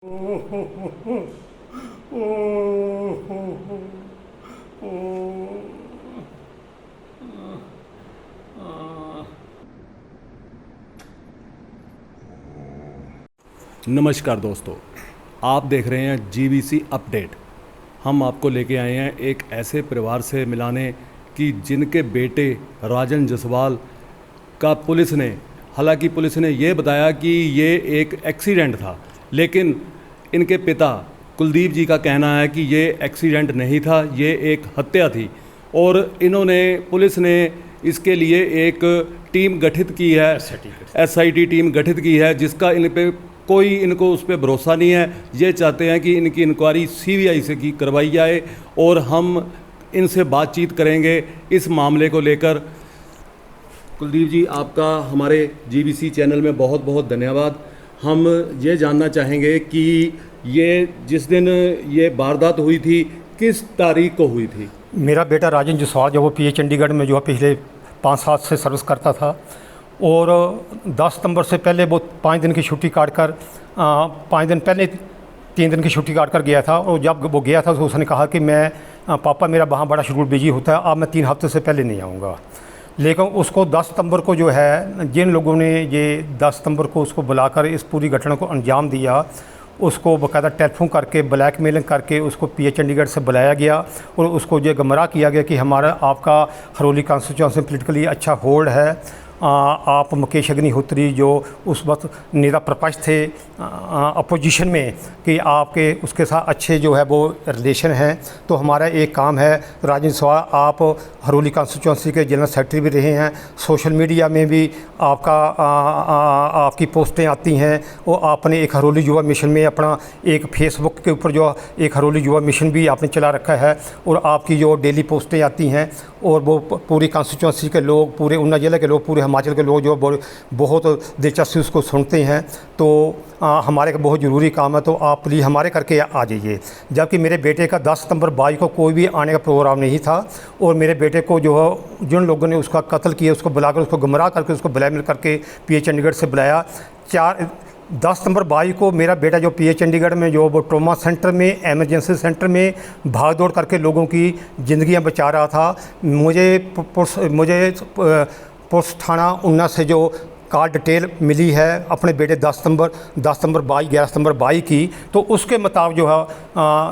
नमस्कार दोस्तों, आप देख रहे हैं जीवीसी अपडेट। हम आपको लेके आए हैं एक ऐसे परिवार से मिलाने कि जिनके बेटे राजन जसवाल का हालांकि पुलिस ने ये बताया कि ये एक एक्सीडेंट था, लेकिन इनके पिता कुलदीप जी का कहना है कि ये एक्सीडेंट नहीं था, ये एक हत्या थी। और पुलिस ने इसके लिए एक टीम गठित की है, एसआईटी टीम गठित की है, जिसका इनको उस पर भरोसा नहीं है। ये चाहते हैं कि इनकी इंक्वायरी सीबीआई से करवाई जाए और हम इनसे बातचीत करेंगे इस मामले को लेकर। कुलदीप जी, आपका हमारे जीवीसी चैनल में बहुत बहुत धन्यवाद। हम ये जानना चाहेंगे कि ये जिस दिन ये वारदात हुई थी, किस तारीख को हुई थी? मेरा बेटा राजन जसवाल जो वो पीए चंडीगढ़ में जो है पिछले 5-7 से सर्विस करता था, और 10 सितंबर से पहले वो 5 दिन की छुट्टी काट कर 5 दिन पहले 3 दिन की छुट्टी काट कर गया था। और जब वो गया था तो उसने कहा कि मैं पापा मेरा वहाँ बड़ा शेड्यूल बिजी होता है, अब मैं 3 हफ्ते से पहले नहीं आऊँगा। लेकिन उसको 10 सितंबर को जो है, जिन लोगों ने ये 10 सितंबर को उसको बुलाकर इस पूरी घटना को अंजाम दिया, उसको बाकायदा टेलीफोन करके ब्लैकमेलिंग करके उसको पीए चंडीगढ़ से बुलाया गया और उसको ये गुमराह किया गया कि हमारा आपका हरोली कॉन्स्टिट्यूंसी पोलिटिकली अच्छा होल्ड है। आप मुकेश अग्निहोत्री जो उस वक्त नेता प्रतिपक्ष थे अपोजिशन में, कि आपके उसके साथ अच्छे जो है वो रिलेशन हैं, तो हमारा एक काम है राजन जसवाल, आप हरोली कॉन्स्टिट्यूंसी के जनरल सेक्रेटरी भी रहे हैं, सोशल मीडिया में भी आपकी पोस्टें आती हैं, और आपने एक हरोली युवा मिशन में अपना एक फेसबुक के ऊपर जो एक हरोली युवा मिशन भी आपने चला रखा है, और आपकी जो डेली पोस्टें आती हैं, और वो पूरी कॉन्स्टिट्यूंसी के लोग, पूरे ऊना ज़िले के लोग, पूरे हिमाचल के लोग जो बहुत दिलचस्पी उसको सुनते हैं। तो हमारे का बहुत ज़रूरी काम है, तो आप प्लीज़ हमारे करके आ जाइए। जबकि मेरे बेटे का 10 सितंबर 22 को कोई भी आने का प्रोग्राम नहीं था, और मेरे बेटे को जो है जिन लोगों ने उसका कत्ल किया, उसको बुलाकर उसको गुमराह करके उसको ब्लैकमेल करके पीए चंडीगढ़ से बुलाया। 10 सितंबर 22 को मेरा बेटा जो पीए चंडीगढ़ में जो वो ट्रॉमा सेंटर में, एमरजेंसी सेंटर में भाग दौड़ करके लोगों की ज़िंदगियां बचा रहा था। मुझे पुलिस थाना ऊना से जो कॉल डिटेल मिली है अपने बेटे 10 सितंबर 22 11 सितंबर 22 की, तो उसके मुताबिक जो है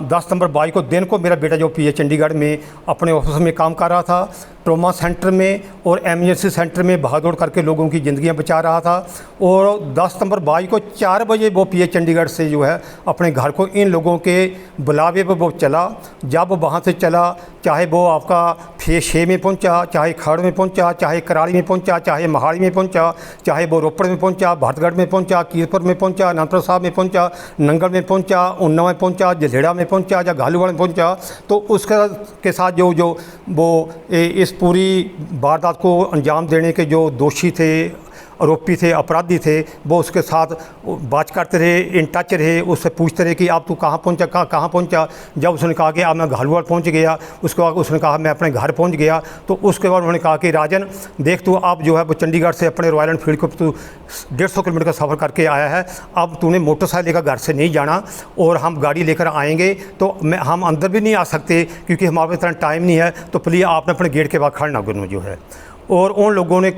10 सितंबर 22 को दिन को मेरा बेटा जो पीए चंडीगढ़ में अपने ऑफिस में काम कर रहा था, ट्रॉमा सेंटर में और एमरजेंसी सेंटर में भागदौड़ करके लोगों की ज़िंदगियां बचा रहा था। और 10 सितंबर 22 को 4 बजे वो पीए चंडीगढ़ से जो है अपने घर को इन लोगों के बुलावे पर वो चला। जब वो वहाँ से चला, चाहे वो आपका फेज 6 में पहुँचा, चाहे खड़ में पहुँचा, चाहे कराड़ी में पहुँचा, चाहे महाड़ी में पहुँचा, चाहे वो रोपड़ में पहुँचा, भरतगढ़ में पहुँचा, कीरपुर में पहुँचा, अनंतपुर साहब में पहुँचा, नंगल में पहुँचा, ऊना में पहुँचा, जलेड़ा में पहुँचा या घालूवाड़ में पहुँचा, तो उसके साथ जो वो इस पूरी वारदात को अंजाम देने के जो दोषी थे, आरोपी थे, अपराधी थे, वो उसके साथ बात करते रहे, इन टच रहे, उससे पूछते रहे कि आप तू कहाँ पहुँचा, कहाँ पहुँचा। जब उसने कहा कि अब मैं घालूवाड़ पहुँच गया, उसके बाद उसने कहा मैं अपने घर पहुँच गया, तो उसके बाद उन्होंने कहा कि राजन देख तू अब जो है वो चंडीगढ़ से अपने रॉयल एनफील्ड को तू 150 किलोमीटर का सफ़र करके आया है, अब तूने मोटरसाइकिल लेकर घर से नहीं जाना, और हम गाड़ी लेकर आएँगे तो हम अंदर भी नहीं आ सकते क्योंकि हमारे पास इतना टाइम नहीं है, तो प्लीज़ आपने अपने गेट के बाद खड़ना करना जो है। और उन लोगों ने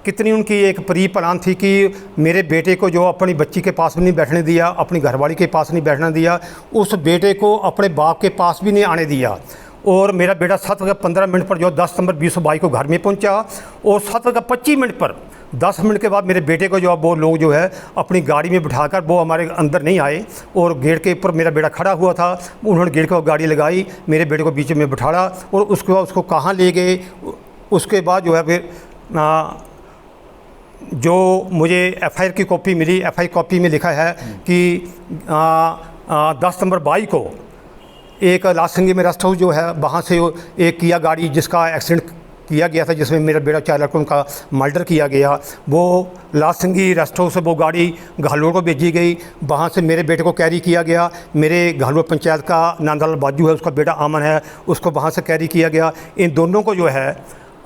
कितनी उनकी एक प्री प्लान थी कि मेरे बेटे को जो अपनी बच्ची के पास भी नहीं बैठने दिया, अपनी घरवाली के पास नहीं बैठने दिया, उस बेटे को अपने बाप के पास भी नहीं आने दिया। और मेरा बेटा 7:15 पर जो 10 सितंबर 2022 को घर में पहुंचा, और 7:25 पर 10 मिनट के बाद मेरे बेटे को जो वो लोग जो है अपनी गाड़ी में बिठाकर वो हमारे अंदर नहीं आए, और गेट के ऊपर मेरा बेटा खड़ा हुआ था, उन्होंने गेट को गाड़ी लगाई, मेरे बेटे को बीच में बिठाड़ा, और उसके बाद उसको कहाँ ले गए। उसके बाद जो है फिर जो मुझे एफआईआर की कॉपी मिली, एफआईआर कॉपी में लिखा है कि 10 सितंबर 22 को एक लालसिंगी में रेस्ट हाउस जो है वहाँ से एक किया गाड़ी जिसका एक्सीडेंट किया गया था, जिसमें मेरा बेटा 4 लड़कों का मर्डर किया गया, वो लालसिंगी रेस्ट हाउस से वो गाड़ी घालूवाड़ को भेजी गई। वहाँ से मेरे बेटे को कैरी किया गया, मेरे घालूवाड़ पंचायत का नंदलाल बाजू है, उसका बेटा आमन है, उसको वहाँ से कैरी किया गया। इन दोनों को जो है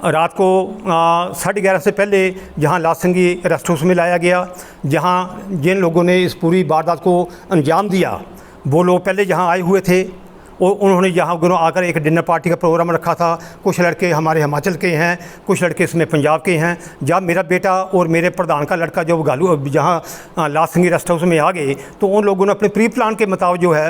रात को 11:30 से पहले जहां लासंगी रेस्ट हाउस में लाया गया, जहां जिन लोगों ने इस पूरी वारदात को अंजाम दिया वो लोग पहले जहां आए हुए थे और उन्होंने यहाँ गुनो आकर एक डिनर पार्टी का प्रोग्राम रखा था। कुछ लड़के हमारे हिमाचल के हैं, कुछ लड़के इसमें पंजाब के हैं। जब मेरा बेटा और मेरे प्रधान का लड़का जो गालू जहाँ लासंगी रेस्ट हाउस में आ गए तो उन लोगों ने अपने प्री प्लान के मुताबिक जो है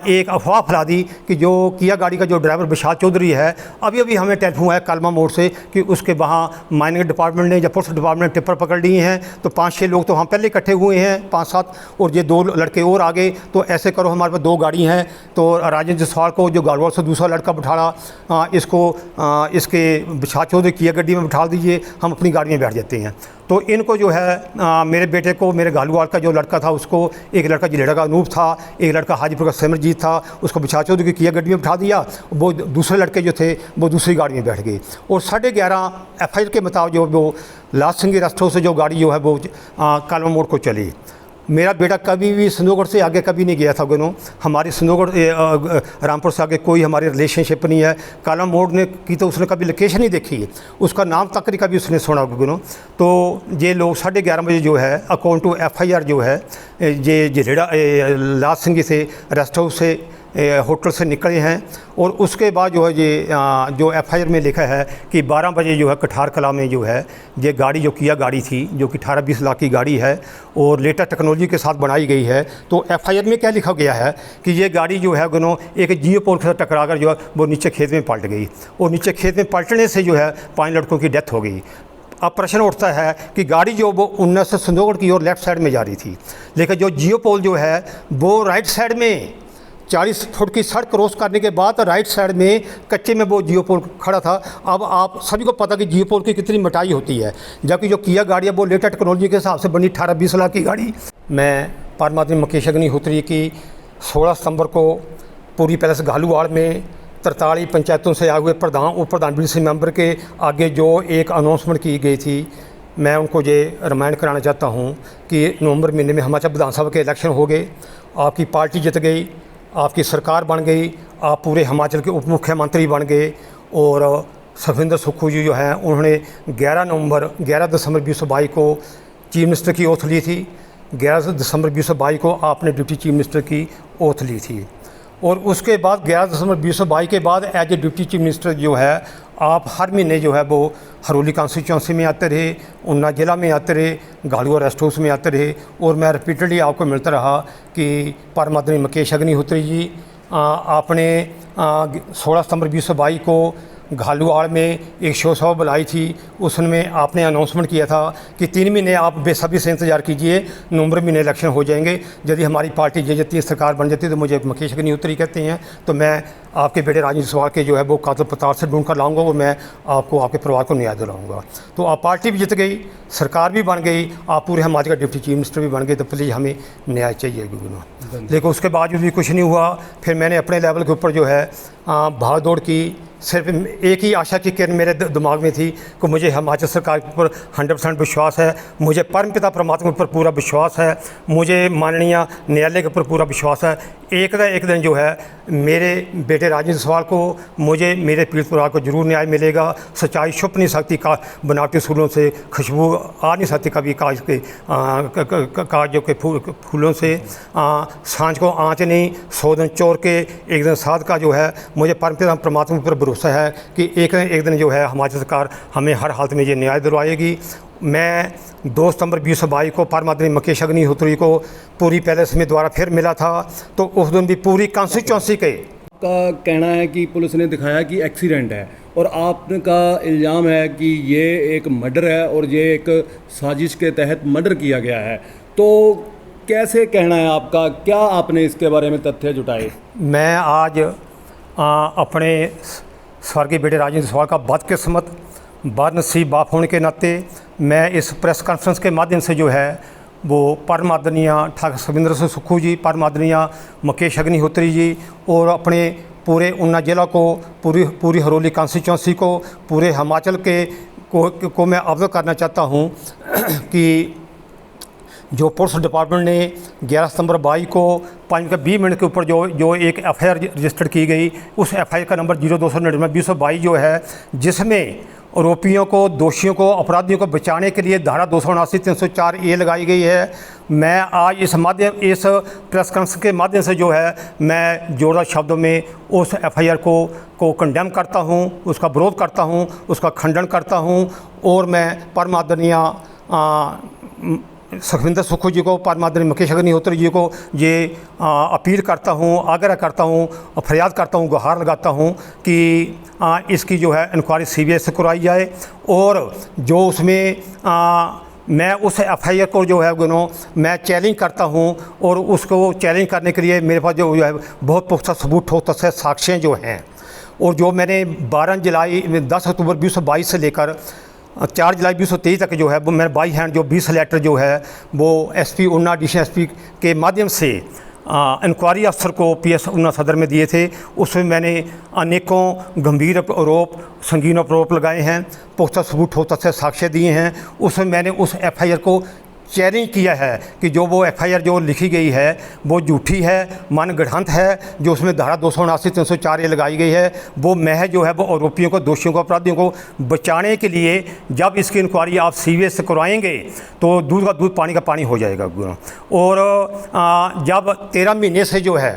एक अफवाह फैला दी कि जो किया गाड़ी का जो ड्राइवर विशाल चौधरी है, अभी अभी हमें टेलीफोन आया कालमा मोड़ से कि उसके वहाँ माइनिंग डिपार्टमेंट ने या पुलिस डिपार्टमेंट ने टिप्पर पकड़ लिए हैं। तो 5-6 लोग तो हम पहले इकट्ठे हुए हैं, 5-7, और ये 2 लड़के और आ गए। तो ऐसे करो, हमारे पास 2 गाड़ी हैं, तो राजेंद्र जसवाल को जो गालवाड़ से दूसरा लड़का बिठाड़ा, इसके विशाल चौधरी किया गड्डी में बिठा दीजिए, हम अपनी गाड़ी में बैठ जाते हैं। तो इनको जो है मेरे बेटे को, मेरे गालूवाड़ का जो लड़का था उसको, एक लड़का जिलेड़ा का अनूप था, एक लड़का हाजीपुर का सिमरजीत था, उसको विशाल चौधरी की किया गड्डी में बिठा दिया। वो दूसरे लड़के जो थे वो दूसरी गाड़ी में बैठ गए और 11:30 FIR के मुताबिक जो वो लासंगी रेस्ट हाउस से जो गाड़ी जो है वो कालमा मोड़ को चली। मेरा बेटा कभी भी संदोगढ़ से आगे कभी नहीं गया था गुनो, हमारी संदोगढ़ रामपुर से आगे कोई हमारी रिलेशनशिप नहीं है। कालमा मोड़ ने की तो उसने कभी लोकेशन ही देखी, उसका नाम तक नहीं कभी उसने सुना गुनो। तो ये लोग 11:30 बजे जो है अकॉर्डिंग टू FIR जो है ये जिलेड़ा लासंगी से रेस्ट हाउस से होटल से निकले हैं। और उसके बाद जो है ये जो FIR में लिखा है कि 12 बजे जो है कठार कला में जो है ये गाड़ी जो किया गाड़ी थी, जो कि 18-20 लाख की गाड़ी है और लेटेस्ट टेक्नोलॉजी के साथ बनाई गई है। तो FIR में क्या लिखा गया है कि ये गाड़ी जो है गुनो एक जियो पोल के साथ टकरा कर जो है वो नीचे खेत में पलट गई और नीचे खेत में पलटने से जो है 5 लड़कों की डेथ हो गई। अब प्रश्न उठता है कि गाड़ी जो वो 19 से संदोगढ़ की ओर लेफ़्ट साइड में जा रही थी, लेकिन जो जियो पोल जो है वो राइट साइड में 40 फुट की सड़क क्रॉस करने के बाद राइट साइड में कच्चे में वो जियो पोल खड़ा था। अब आप सभी को पता कि जियो पोल की कितनी मोटाई होती है, जबकि जो किया गाड़ी है वो लेटेस्ट टेक्नोलॉजी के हिसाब से बनी 18-20 लाख की गाड़ी। मैं परमात्मा मुकेश अग्निहोत्री की 16 सितंबर को पूरी पैलेस गालूवाड़ में 43 पंचायतों से आए हुए प्रधान उप प्रधान BDC मेंबर के आगे जो एक अनाउंसमेंट की गई थी, मैं उनको ये रिमाइंड कराना चाहता हूँ कि नवंबर महीने में हिमाचल विधानसभा के इलेक्शन हो गए, आपकी पार्टी जीत गई, आपकी सरकार बन गई, आप पूरे हिमाचल के उप मुख्यमंत्री बन गए। और सुखविंदर सुक्खू जी जो हैं उन्होंने 11 दिसंबर 2022 को चीफ मिनिस्टर की ओथ ली थी। 11 दिसंबर 2022 को आपने डिप्टी चीफ मिनिस्टर की ओथ ली थी और उसके बाद 11 दिसंबर 2022 के बाद as a deputy chief minister जो है आप हर महीने जो है वो हरोली कॉन्स्टिट्यूंसी में आते रहे, ऊना जिला में आते रहे, गालूवाड़ रेस्ट हाउस में आते रहे। और मैं रिपीटेडली आपको मिलता रहा कि परमात्मा मुकेश अग्निहोत्री जी आपने 16 सितंबर 2022 को गालूवाड़ में एक शो सभा बुलाई थी, उसमें आपने अनाउंसमेंट किया था कि 3 महीने आप बेसब्री से इंतज़ार कीजिए, नवंबर महीने इलेक्शन हो जाएंगे, यदि हमारी पार्टी जीत जाती है, सरकार बन जाती है तो मुझे मुकेश अग्निहोत्री कहते हैं, तो मैं आपके बेटे राजेंद्र जसवाल के जो है वो कातिल पताल से ढूंढ कर लाऊंगा और मैं आपको आपके परिवार को न्याय दिलाऊंगा। तो आप पार्टी भी जीत गई, सरकार भी बन गई, आप पूरे हिमाचल का डिप्टी चीफ मिनिस्टर भी बन गए, तो प्लीज़ हमें न्याय चाहिए गुना। लेकिन उसके बावजूद भी कुछ नहीं हुआ। फिर मैंने अपने लेवल के ऊपर जो है भाग दौड़ की, सिर्फ एक ही आशा की किरण मेरे दिमाग में थी कि मुझे हिमाचल सरकार के ऊपर 100% विश्वास है, मुझे परमपिता परमात्मा के ऊपर पूरा विश्वास है, मुझे माननीय न्यायालय के ऊपर पूरा विश्वास है। एक दिन जो है मेरे बेटे राजेंद्र जसवाल को, मुझे मेरे पीड़ित परिवार को जरूर न्याय मिलेगा। सच्चाई छुप नहीं सकती, का बनावटी फूलों से खुशबू आ नहीं सकती कभी कागजों के फूलों से। सांझ को आँच नहीं, 100 दिन चोर के 1 दिन साध का जो है मुझे परमपिता परमात्मा के ऊपर भरोसा है कि एक दिन जो है हमारी सरकार हमें हर हालत में ये न्याय दिलवाएगी। मैं 2 सितंबर 2022 को परमात्मा मुकेश अग्निहोत्री को पूरी पैलेस में दोबारा फिर मिला था, तो उस दिन भी पूरी कॉन्स्टिट्यूंसी के का कहना है कि पुलिस ने दिखाया कि एक्सीडेंट है और आपका इल्ज़ाम है कि ये एक मर्डर है और ये एक साजिश के तहत मर्डर किया गया है, तो कैसे कहना है आपका, क्या आपने इसके बारे में तथ्य जुटाए? मैं आज अपने स्वर्गीय बेटे राजेंद्र जसवाल का बदकिस्मत बदनसीब बाप होने के नाते मैं इस प्रेस कॉन्फ्रेंस के माध्यम से जो है वो परम आदरणीय ठाकुर सुखविंदर सिंह सुक्खू जी, परम आदरणीय मुकेश अग्निहोत्री जी और अपने पूरे ऊना जिला को, पूरी हरोली कॉन्स्टिट्यूंसी को, पूरे हिमाचल को मैं अवगत करना चाहता हूँ कि जो पुलिस डिपार्टमेंट ने 11 सितंबर 22 को 5:20 के ऊपर जो एक FIR रजिस्टर्ड की गई, उस FIR का नंबर 0299/2022 जो है, जिसमें आरोपियों को, दोषियों को, अपराधियों को बचाने के लिए धारा 279 304 ए लगाई गई है। मैं आज इस प्रेस कॉन्फ्रेंस के माध्यम से जो है मैं जोरदार शब्दों में उस एफआईआर को कंडेम करता हूं, उसका विरोध करता हूं, उसका खंडन करता हूं और मैं परम आदरणीय सुखविंदर सुक्खू जी को, परम आदरणीय मुकेश अग्निहोत्री जी को ये अपील करता हूँ, आग्रह करता हूँ, फरियाद करता हूँ, गुहार लगाता हूँ कि इसकी जो है इंक्वायरी सीबीआई से करवाई जाए और जो उसमें मैं उस एफआईआर को जो है मैं चैलेंज करता हूं और उसको चैलेंज करने के लिए मेरे पास जो है बहुत पुख्ता सबूत, ठोस तथ्य, साक्ष्य जो हैं और जो मैंने 10 अक्टूबर 2022 से लेकर 4 जुलाई 2023 तक जो है वो मेरे बाई हैंड जो 20 लेटर जो है वो एसपी ऊना, एडिशनल एसपी के माध्यम से इंक्वायरी अफसर को पीएस ऊना सदर में दिए थे। उसमें मैंने अनेकों गंभीर आरोप, संगीन आरोप लगाए हैं, पुख्ता सबूत, ठोस तथ्य, साक्ष्य दिए हैं। उसमें मैंने उस एफआईआर को चैलेंज किया है कि जो वो एफआईआर जो लिखी गई है वो झूठी है, मनगढ़ंत है। जो उसमें धारा 279 304 ए लगाई गई है वो महज जो है वो आरोपियों को, दोषियों को, अपराधियों को बचाने के लिए जब इसकी इंक्वायरी आप सीबीआई से करवाएंगे तो दूध का दूध, पानी का पानी हो जाएगा। और जब 13 महीने से जो है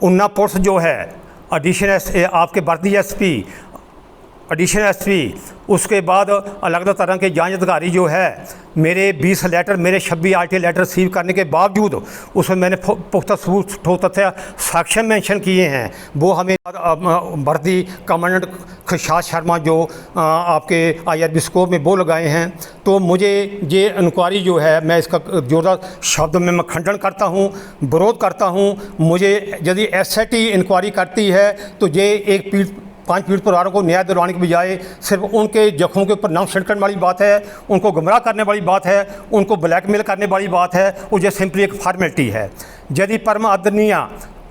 ऊना पुलिस जो है एडिशनल आपके वर्दी एसपी, एडिशनल एसपी, उसके बाद अलग अलग तरह के जांच अधिकारी जो है मेरे 20 लेटर, मेरे 26 आरटीआई लेटर रिसीव करने के बावजूद उसमें मैंने पुख्ता सबूत, ठोस तथ्य, साक्ष्य मेंशन किए हैं। वो हमें भर्ती कमांडेंट खुशहाद शर्मा जो आपके आईआरबी स्कोर में वो लगाए हैं। तो मुझे ये इंक्वायरी जो है मैं इसका जोरदार शब्द में मैं खंडन करता हूँ, विरोध करता हूँ। मुझे यदि एसआईटी इंक्वायरी करती है तो ये एक 5 पीड़ित परिवारों को न्याय दिलवाने के बजाय सिर्फ उनके जख्मों के ऊपर नाम छिड़कने वाली बात है, उनको गुमराह करने वाली बात है, उनको ब्लैकमेल करने वाली बात है और ये सिंपली एक फॉर्मेलिटी है। यदि परम आदरणीय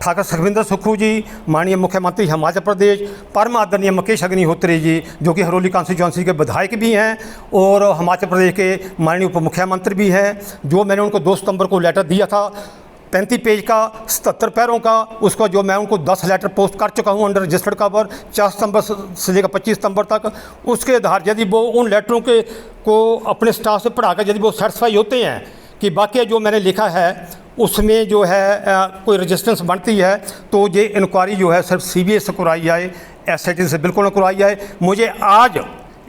ठाकुर सुखविंदर सुक्खू जी, माननीय मुख्यमंत्री हिमाचल प्रदेश, परम आदरणीय मुकेश अग्निहोत्री जी जो कि हरोली कॉन्स्टिट्यूंसी के विधायक भी हैं और हिमाचल प्रदेश के माननीय उप मुख्यमंत्री भी हैं, जो मैंने उनको 2 सितंबर को लेटर दिया था 35 पेज का, 77 पैरों का, उसका जो मैं उनको 10 लेटर पोस्ट कर चुका हूं अंडर रजिस्टर्ड कवर 4 सितंबर से लेकर 25 सितंबर तक। उसके आधार यदि वो उन लेटरों को अपने स्टाफ से पढ़ा कर यदि वो सेटिस्फाई होते हैं कि बाकी जो मैंने लिखा है उसमें जो है कोई रेजिस्टेंस बनती है तो ये इंक्वायरी जो है सिर्फ सीबीआई से करवाई जाए, एसआईटी से बिल्कुल न करवाई जाए। मुझे आज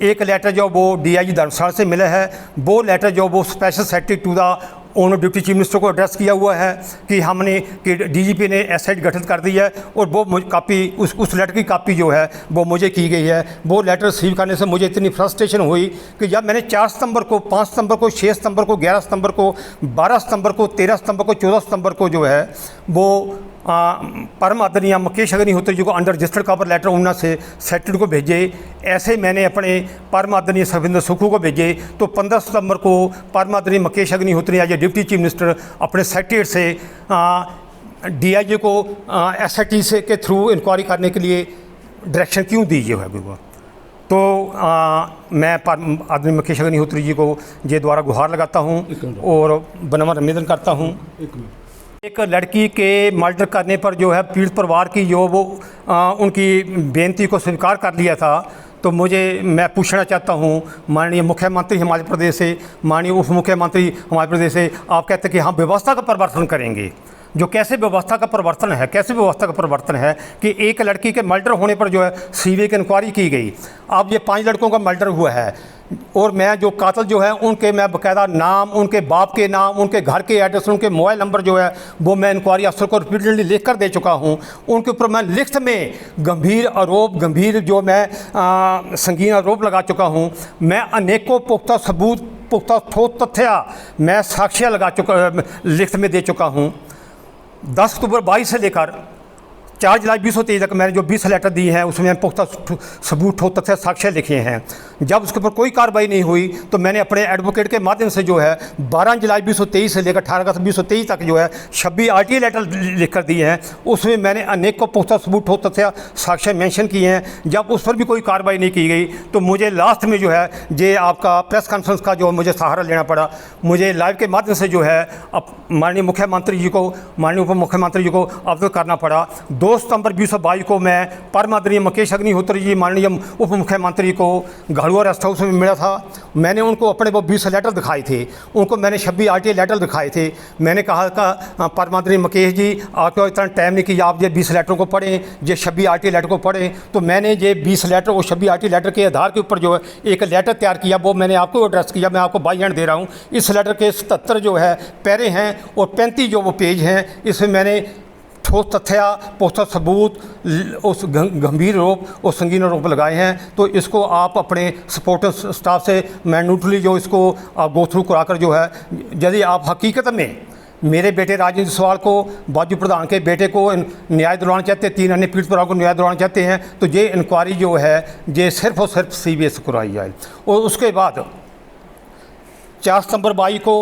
एक लेटर जो वो डीआईजी धर्मशाला से मिला है, वो लेटर जो वो special secretary to the honour deputy chief minister को एड्रेस किया हुआ है कि डीजीपी ने एसआईटी गठित कर दी है और वो कापी उस लेटर की कापी जो है वो मुझे की गई है। वो लेटर रिसीव करने से मुझे इतनी फ्रस्ट्रेशन हुई कि जब मैंने 4 सितंबर को, 5 सितंबर को, 6 सितंबर को, 11 सितंबर को, 12 सितंबर को, 13 सितंबर को, 14 सितंबर को जो है वो परम आदरणीय मुकेश अग्निहोत्री जी को under registered cover letter Una से सेक्रेटरी को भेजे, ऐसे मैंने अपने परम आदरणीय सुखविंदर सुक्खू को भेजे। तो 15 सितंबर को परम आदरणीय Mukesh Agnihotri as a deputy chief minister अपने सेक्रेटरी से डीआईजी को एसआईटी से के थ्रू इंक्वायरी करने के लिए डायरेक्शन क्यों दीजिए है वो। तो मैं आदरणीय मुकेश अग्निहोत्री जी को ये द्वारा गुहार लगाता हूँ और विनम्र निवेदन करता हूँ। एक लड़की के मर्डर करने पर जो है पीड़ित परिवार की जो वो उनकी बेनती को स्वीकार कर लिया था, तो मैं पूछना चाहता हूँ माननीय मुख्यमंत्री हिमाचल प्रदेश से, माननीय उप मुख्यमंत्री हिमाचल प्रदेश से, आप कहते हैं कि हम व्यवस्था का परिवर्तन करेंगे। जो कैसे व्यवस्था का परिवर्तन है, कैसे व्यवस्था का परिवर्तन है कि एक लड़की के मर्डर होने पर जो है सीबीआई की इंक्वायरी की गई। अब ये 5 लड़कों का मर्डर हुआ है और मैं जो कातिल जो है उनके मैं बाकायदा नाम, उनके बाप के नाम, उनके घर के एड्रेस, उनके मोबाइल नंबर जो है वो मैं इंक्वायरी अफसर को रिपीटेडली लिख कर दे चुका हूँ। उनके ऊपर मैं लिखित में गंभीर आरोप, गंभीर जो मैं संगीन आरोप लगा चुका हूँ। मैं अनेकों पुख्ता सबूत, पुख्ता ठोस तथ्य मैं साक्ष्य लिखित में दे चुका हूँ। 10 अक्टूबर 22 से लेकर 4 जुलाई 2023 तक मैंने जो 20 लेटर दिए हैं उसमें पुख्ता सबूत, ठोस तथ्य, साक्ष्य लिखे हैं। जब उसके ऊपर कोई कार्रवाई नहीं हुई तो मैंने अपने एडवोकेट के माध्यम से जो है 12 जुलाई 2023 से लेकर 18 अगस्त 2023 तक जो है 26 आरटीआई लेटर लिख कर दिए हैं। उसमें मैंने अनेकों पुख्ता सबूत, ठोस तथ्य, साक्ष्य मेंशन किए हैं। जब उस पर भी कोई कार्रवाई नहीं की गई तो मुझे लास्ट में जो है ये आपका प्रेस कॉन्फ्रेंस का जो मुझे सहारा लेना पड़ा। मुझे लाइव के माध्यम से जो है अब माननीय मुख्यमंत्री जी को, माननीय उप मुख्यमंत्री जी को अवगत करना पड़ा। 2 2 सितंबर 2022 को मैं परम आदरणीय मुकेश अग्निहोत्री जी माननीय उप मुख्यमंत्री को घड़ुआ रेस्ट हाउस में मिला था। मैंने उनको अपने वो 20 लेटर दिखाए थे, उनको मैंने 26 RTA लेटर दिखाए थे। मैंने कहा परम आदरणीय मुकेश जी, आपको इतना टाइम नहीं कि आप ये 20 लेटर को पढ़ें, ये 26 RTA लेटर को पढ़ें। तो मैंने ये 20 लेटर और 26 RTA लेटर के आधार के ऊपर जो है एक लेटर तैयार किया, वो मैंने आपको एड्रेस किया। मैं आपको बाई हैंड दे रहा हूँ। इस लेटर के 77 जो है पैरे हैं और 35 जो वो पेज हैं। इसमें मैंने ठोस तथ्य, पुख्ता सबूत, उस गंभीर आरोप और संगीन आरोप लगाए हैं। तो इसको आप अपने सपोर्टर स्टाफ से मैं न्यूट्रली जो इसको आप गो थ्रू कराकर जो है, यदि आप हकीकत में मेरे बेटे राजेंद्र जसवाल को, बाजू प्रधान के बेटे को न्याय दिलवाना चाहते हैं, 3 अन्य पीड़ित परिवारों को न्याय दिलवाना चाहते हैं, तो ये इंक्वायरी जो है ये सिर्फ और सिर्फ CBI से कराई जाए। और उसके बाद 4 सितंबर 22 को,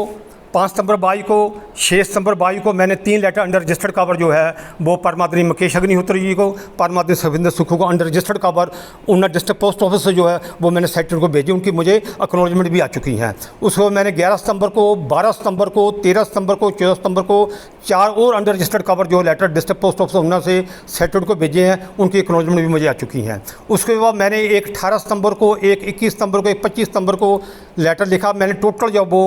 5 सितंबर 22 को, 6 सितंबर 22 को मैंने 3 लेटर अंडर रजिस्टर्ड कवर जो है वो परम आदरणीय मुकेश अग्निहोत्री जी को, परम आदरणीय सुखविंदर सुक्खू को अंडर रजिस्टर्ड कवर उन्ना डिस्ट्रिक्ट पोस्ट ऑफिस से जो है वो मैंने सेक्रेटरी को भेजी। उनकी मुझे एक्नॉलेजमेंट भी आ चुकी हैं। उसको मैंने 11 सितंबर को, 12 सितंबर को, 13 सितंबर को, 14 सितंबर को 4 और अंडर रजिस्टर्ड कवर जो लेटर डिस्ट्रिक्ट पोस्ट ऑफिस उन्ना से सेक्रेटरी को भेजे हैं। उनकी एक्नॉलेजमेंट भी मुझे आ चुकी हैं। उसके बाद मैंने एक 18 सितंबर को, एक 21 सितंबर को, एक 25 सितंबर को लेटर लिखा। मैंने टोटल जो वो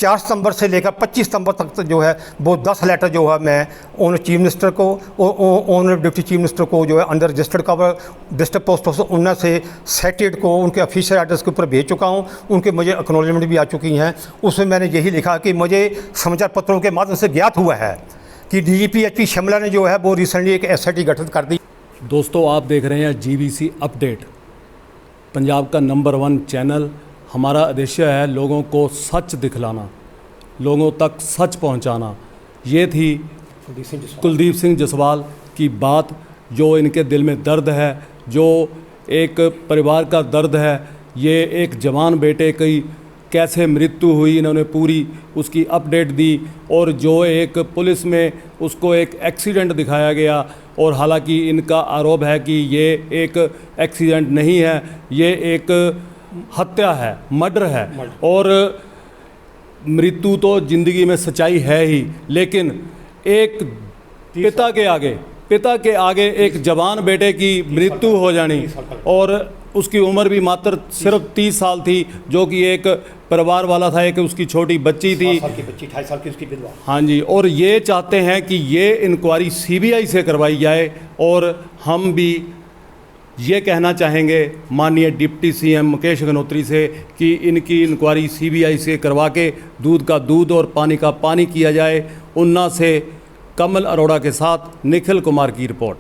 4 सितंबर से लेकर 25 सितंबर तक जो है वो 10 लेटर जो है मैं ऑनर चीफ मिनिस्टर को और ऑनर डिप्टी चीफ मिनिस्टर को जो है under registered cover district post office उन्ना से सेक्रेटरी को उनके ऑफिशियल एड्रेस के ऊपर भेज चुका हूँ। उनके मुझे एक्नॉलेजमेंट भी आ चुकी हैं। उसमें मैंने यही लिखा कि मुझे समाचार पत्रों के माध्यम से ज्ञात हुआ है कि DGP HP शिमला ने जो है वो रिसेंटली एक SIT गठित कर दी। दोस्तों, आप देख रहे हैं GBC अपडेट, पंजाब का नंबर 1 चैनल। हमारा उद्देश्य है लोगों को सच दिखलाना, लोगों तक सच पहुंचाना। ये थी कुलदीप सिंह जसवाल की बात, जो इनके दिल में दर्द है, जो एक परिवार का दर्द है। ये एक जवान बेटे की कैसे मृत्यु हुई, इन्होंने पूरी उसकी अपडेट दी। और जो एक पुलिस में उसको एक एक्सीडेंट दिखाया गया, और हालांकि इनका आरोप है कि ये एक एक्सीडेंट नहीं है, ये एक हत्या है, मर्डर है। और मृत्यु तो ज़िंदगी में सच्चाई है ही, लेकिन एक पिता के आगे एक जवान बेटे की मृत्यु हो जानी, और उसकी उम्र भी मात्र सिर्फ 30 साल थी, जो कि एक परिवार वाला था, एक उसकी छोटी बच्ची थी, 28 साल की उसकी विधवा। हाँ जी। और ये चाहते हैं कि ये इंक्वायरी CBI से करवाई जाए। और हम भी ये कहना चाहेंगे माननीय डिप्टी CM मुकेश अग्निहोत्री से कि इनकी इंक्वायरी CBI से करवा के दूध का दूध और पानी का पानी किया जाए। उन्ना से कमल अरोड़ा के साथ निखिल कुमार की रिपोर्ट।